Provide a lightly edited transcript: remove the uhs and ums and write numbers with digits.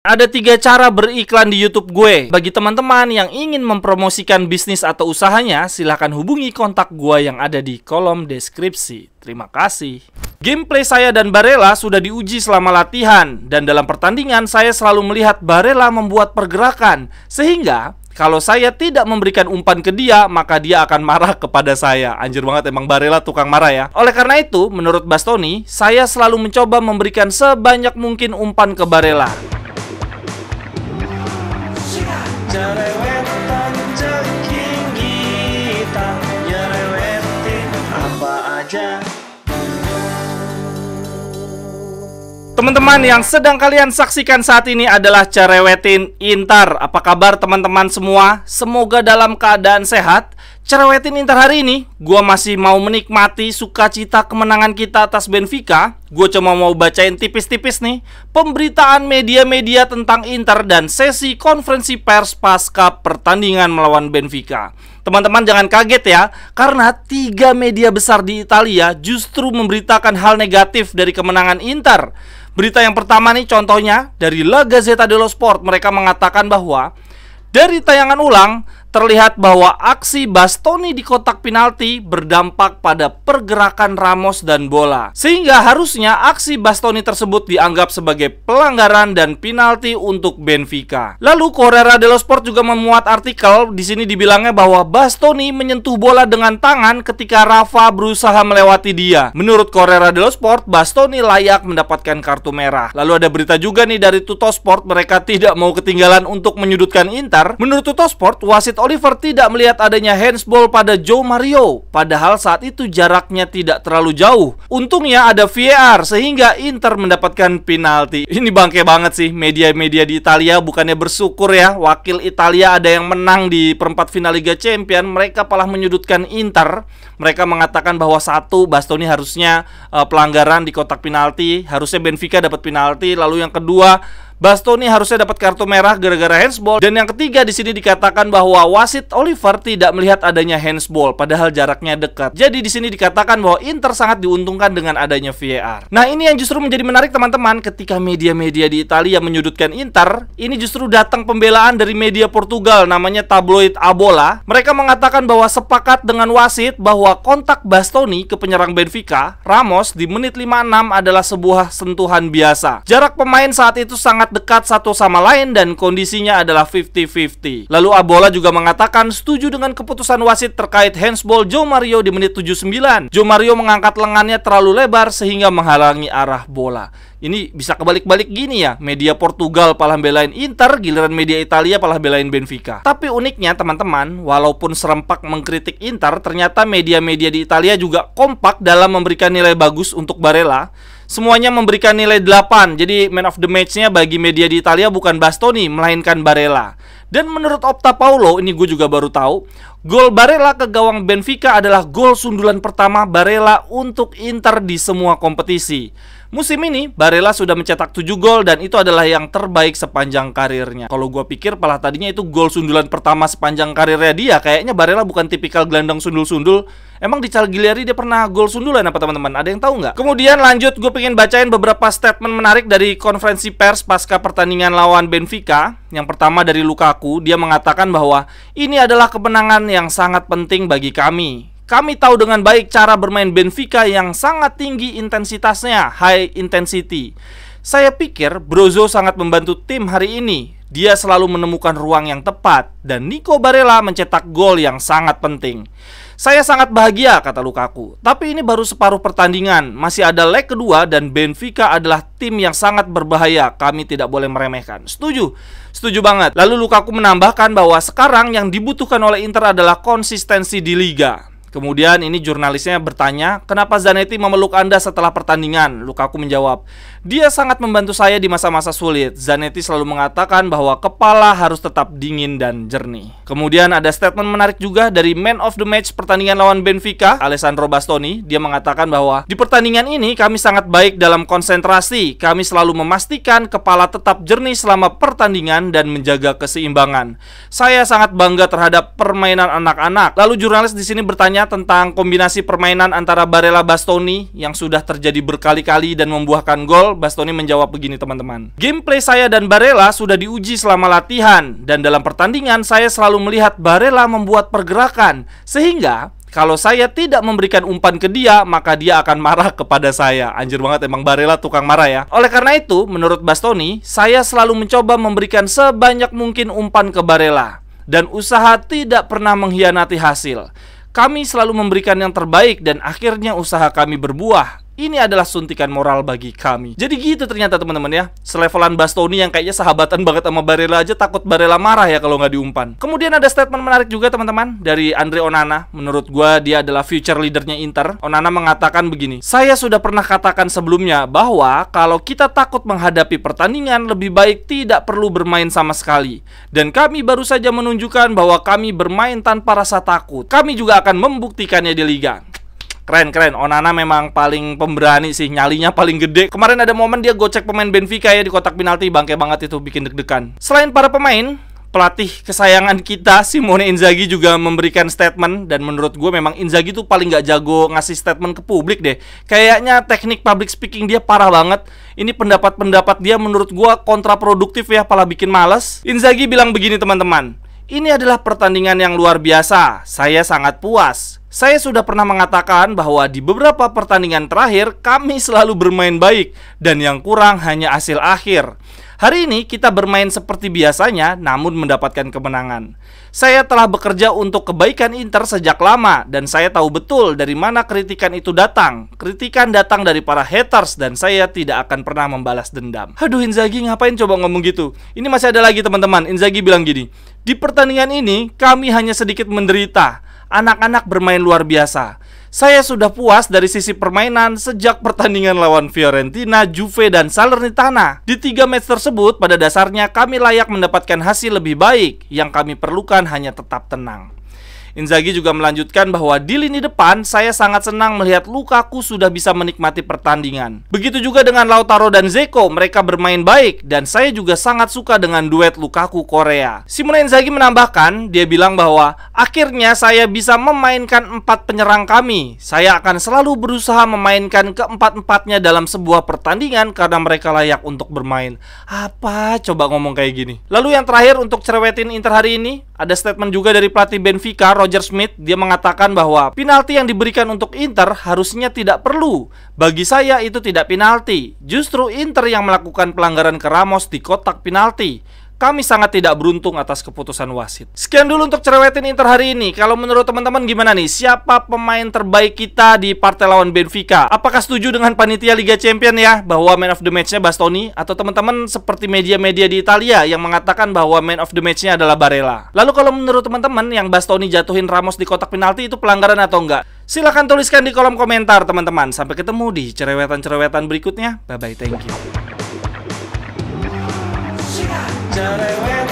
Ada 3 cara beriklan di YouTube gue. Bagi teman-teman yang ingin mempromosikan bisnis atau usahanya, silahkan hubungi kontak gue yang ada di kolom deskripsi. Terima kasih. Gameplay saya dan Barella sudah diuji selama latihan, dan dalam pertandingan saya selalu melihat Barella membuat pergerakan, sehingga kalau saya tidak memberikan umpan ke dia, maka dia akan marah kepada saya. Anjir banget, emang Barella tukang marah ya. Oleh karena itu, menurut Bastoni, saya selalu mencoba memberikan sebanyak mungkin umpan ke Barella. Jerewetan ceking kita, nyerewetin apa aja. Teman-teman, yang sedang kalian saksikan saat ini adalah Cerewetin Inter. Apa kabar teman-teman semua? Semoga dalam keadaan sehat. Cerewetin Inter hari ini, gua masih mau menikmati sukacita kemenangan kita atas Benfica. Gue cuma mau bacain tipis-tipis nih pemberitaan media-media tentang Inter dan sesi konferensi pers pasca pertandingan melawan Benfica. Teman-teman jangan kaget ya, karena 3 media besar di Italia justru memberitakan hal negatif dari kemenangan Inter. Berita yang pertama nih contohnya dari La Gazzetta dello Sport. Mereka mengatakan bahwa dari tayangan ulang terlihat bahwa aksi Bastoni di kotak penalti berdampak pada pergerakan Ramos dan bola, sehingga harusnya aksi Bastoni tersebut dianggap sebagai pelanggaran dan penalti untuk Benfica. Lalu Corriere dello Sport juga memuat artikel di sini dibilangnya bahwa Bastoni menyentuh bola dengan tangan ketika Rafa berusaha melewati dia. Menurut Corriere dello Sport, Bastoni layak mendapatkan kartu merah. Lalu ada berita juga nih dari Tuttosport, mereka tidak mau ketinggalan untuk menyudutkan Inter. Menurut Tuttosport, wasit Oliver tidak melihat adanya handsball pada João Mario, padahal saat itu jaraknya tidak terlalu jauh. Untungnya ada VAR sehingga Inter mendapatkan penalti. Ini bangke banget sih, media-media di Italia bukannya bersyukur ya, wakil Italia ada yang menang di perempat final Liga Champions, mereka malah menyudutkan Inter. Mereka mengatakan bahwa satu, Bastoni harusnya pelanggaran di kotak penalti, harusnya Benfica dapat penalti. Lalu yang kedua, Bastoni harusnya dapat kartu merah gara-gara handsball. Dan yang ketiga di sini dikatakan bahwa wasit Oliver tidak melihat adanya handsball padahal jaraknya dekat. Jadi di sini dikatakan bahwa Inter sangat diuntungkan dengan adanya VAR. Nah, ini yang justru menjadi menarik teman-teman, ketika media-media di Italia menyudutkan Inter, ini justru datang pembelaan dari media Portugal namanya tabloid A Bola. Mereka mengatakan bahwa sepakat dengan wasit bahwa kontak Bastoni ke penyerang Benfica, Ramos, di menit 56 adalah sebuah sentuhan biasa. Jarak pemain saat itu sangat dekat satu sama lain dan kondisinya adalah 50-50. Lalu Abola juga mengatakan setuju dengan keputusan wasit terkait handsball João Mario di menit 79. João Mario mengangkat lengannya terlalu lebar sehingga menghalangi arah bola. Ini bisa kebalik-balik gini ya, media Portugal malah belain Inter, giliran media Italia malah belain Benfica. Tapi uniknya teman-teman, walaupun serempak mengkritik Inter, ternyata media-media di Italia juga kompak dalam memberikan nilai bagus untuk Barella. Semuanya memberikan nilai 8. Jadi man of the match-nya bagi media di Italia bukan Bastoni, melainkan Barella. Dan menurut Opta Paulo, ini gue juga baru tahu, gol Barella ke gawang Benfica adalah gol sundulan pertama Barella untuk Inter di semua kompetisi. Musim ini, Barella sudah mencetak 7 gol dan itu adalah yang terbaik sepanjang karirnya. Kalau gue pikir malah tadinya itu gol sundulan pertama sepanjang karirnya dia. Kayaknya Barella bukan tipikal gelandang sundul-sundul. Emang di Cagliari dia pernah gol sundulan apa teman-teman? Ada yang tahu nggak? Kemudian lanjut, gue pengen bacain beberapa statement menarik dari konferensi pers pasca pertandingan lawan Benfica. Yang pertama dari Lukaku, dia mengatakan bahwa ini adalah kemenangan yang sangat penting bagi kami. Kami tahu dengan baik cara bermain Benfica yang sangat tinggi intensitasnya, high intensity. Saya pikir Brozo sangat membantu tim hari ini. Dia selalu menemukan ruang yang tepat dan Nico Barella mencetak gol yang sangat penting. Saya sangat bahagia, kata Lukaku. Tapi ini baru separuh pertandingan. Masih ada leg kedua dan Benfica adalah tim yang sangat berbahaya. Kami tidak boleh meremehkan. Setuju. Setuju banget. Lalu Lukaku menambahkan bahwa sekarang yang dibutuhkan oleh Inter adalah konsistensi di liga. Kemudian ini jurnalisnya bertanya, kenapa Zanetti memeluk Anda setelah pertandingan? Lukaku menjawab, dia sangat membantu saya di masa-masa sulit. Zanetti selalu mengatakan bahwa kepala harus tetap dingin dan jernih. Kemudian ada statement menarik juga dari man of the match pertandingan lawan Benfica, Alessandro Bastoni. Dia mengatakan bahwa di pertandingan ini kami sangat baik dalam konsentrasi. Kami selalu memastikan kepala tetap jernih selama pertandingan dan menjaga keseimbangan. Saya sangat bangga terhadap permainan anak-anak. Lalu jurnalis di sini bertanya bertanya tentang kombinasi permainan antara Barella Bastoni yang sudah terjadi berkali-kali dan membuahkan gol, Bastoni menjawab begini teman-teman. Gameplay saya dan Barella sudah diuji selama latihan, dan dalam pertandingan saya selalu melihat Barella membuat pergerakan, sehingga kalau saya tidak memberikan umpan ke dia, maka dia akan marah kepada saya. Anjir banget, emang Barella tukang marah ya. Oleh karena itu, menurut Bastoni, saya selalu mencoba memberikan sebanyak mungkin umpan ke Barella, dan usaha tidak pernah mengkhianati hasil. Kami selalu memberikan yang terbaik dan akhirnya usaha kami berbuah. Ini adalah suntikan moral bagi kami. Jadi gitu ternyata teman-teman ya. Selevelan Bastoni yang kayaknya sahabatan banget sama Barella aja takut Barella marah ya kalau nggak diumpan. Kemudian ada statement menarik juga teman-teman dari Andre Onana. Menurut gua dia adalah future leadernya Inter. Onana mengatakan begini, "Saya sudah pernah katakan sebelumnya bahwa kalau kita takut menghadapi pertandingan, lebih baik tidak perlu bermain sama sekali. Dan kami baru saja menunjukkan bahwa kami bermain tanpa rasa takut. Kami juga akan membuktikannya di Liga." Keren, keren. Onana memang paling pemberani sih, nyalinya paling gede. Kemarin ada momen dia gocek pemain Benfica ya di kotak penalti, bangke banget itu, bikin deg-degan. Selain para pemain, pelatih kesayangan kita, Simone Inzaghi juga memberikan statement. Dan menurut gue memang Inzaghi tuh paling gak jago ngasih statement ke publik deh. Kayaknya teknik public speaking dia parah banget. Ini pendapat-pendapat dia menurut gue kontraproduktif ya, malah bikin males. Inzaghi bilang begini teman-teman, "Ini adalah pertandingan yang luar biasa. Saya sangat puas. Saya sudah pernah mengatakan bahwa di beberapa pertandingan terakhir kami selalu bermain baik dan yang kurang hanya hasil akhir. Hari ini kita bermain seperti biasanya namun mendapatkan kemenangan. Saya telah bekerja untuk kebaikan Inter sejak lama dan saya tahu betul dari mana kritikan itu datang. Kritikan datang dari para haters dan saya tidak akan pernah membalas dendam." Aduh, Inzaghi ngapain coba ngomong gitu? Ini masih ada lagi teman-teman. Inzaghi bilang gini, "Di pertandingan ini kami hanya sedikit menderita. Anak-anak bermain luar biasa. Saya sudah puas dari sisi permainan sejak pertandingan lawan Fiorentina, Juve, dan Salernitana. Di 3 match tersebut, pada dasarnya kami layak mendapatkan hasil lebih baik. Yang kami perlukan hanya tetap tenang." Inzaghi juga melanjutkan bahwa di lini depan saya sangat senang melihat Lukaku sudah bisa menikmati pertandingan. Begitu juga dengan Lautaro dan Dzeko, mereka bermain baik dan saya juga sangat suka dengan duet Lukaku Korea. Simone Inzaghi menambahkan, dia bilang bahwa akhirnya saya bisa memainkan 4 penyerang kami. Saya akan selalu berusaha memainkan keempat-empatnya dalam sebuah pertandingan karena mereka layak untuk bermain. Apa coba ngomong kayak gini? Lalu yang terakhir untuk cerewetin Inter hari ini, ada statement juga dari pelatih Benfica, Roger Schmidt. Dia mengatakan bahwa penalti yang diberikan untuk Inter harusnya tidak perlu. Bagi saya itu tidak penalti. Justru Inter yang melakukan pelanggaran ke Ramos di kotak penalti. Kami sangat tidak beruntung atas keputusan wasit. Sekian dulu untuk cerewetin Inter hari ini. Kalau menurut teman-teman gimana nih? Siapa pemain terbaik kita di partai lawan Benfica? Apakah setuju dengan panitia Liga Champion ya bahwa man of the match-nya Bastoni? Atau teman-teman seperti media-media di Italia yang mengatakan bahwa man of the match-nya adalah Barella? Lalu kalau menurut teman-teman yang Bastoni jatuhin Ramos di kotak penalti itu pelanggaran atau enggak? Silahkan tuliskan di kolom komentar teman-teman. Sampai ketemu di cerewetan-cerewetan berikutnya. Bye-bye, thank you. Cerewet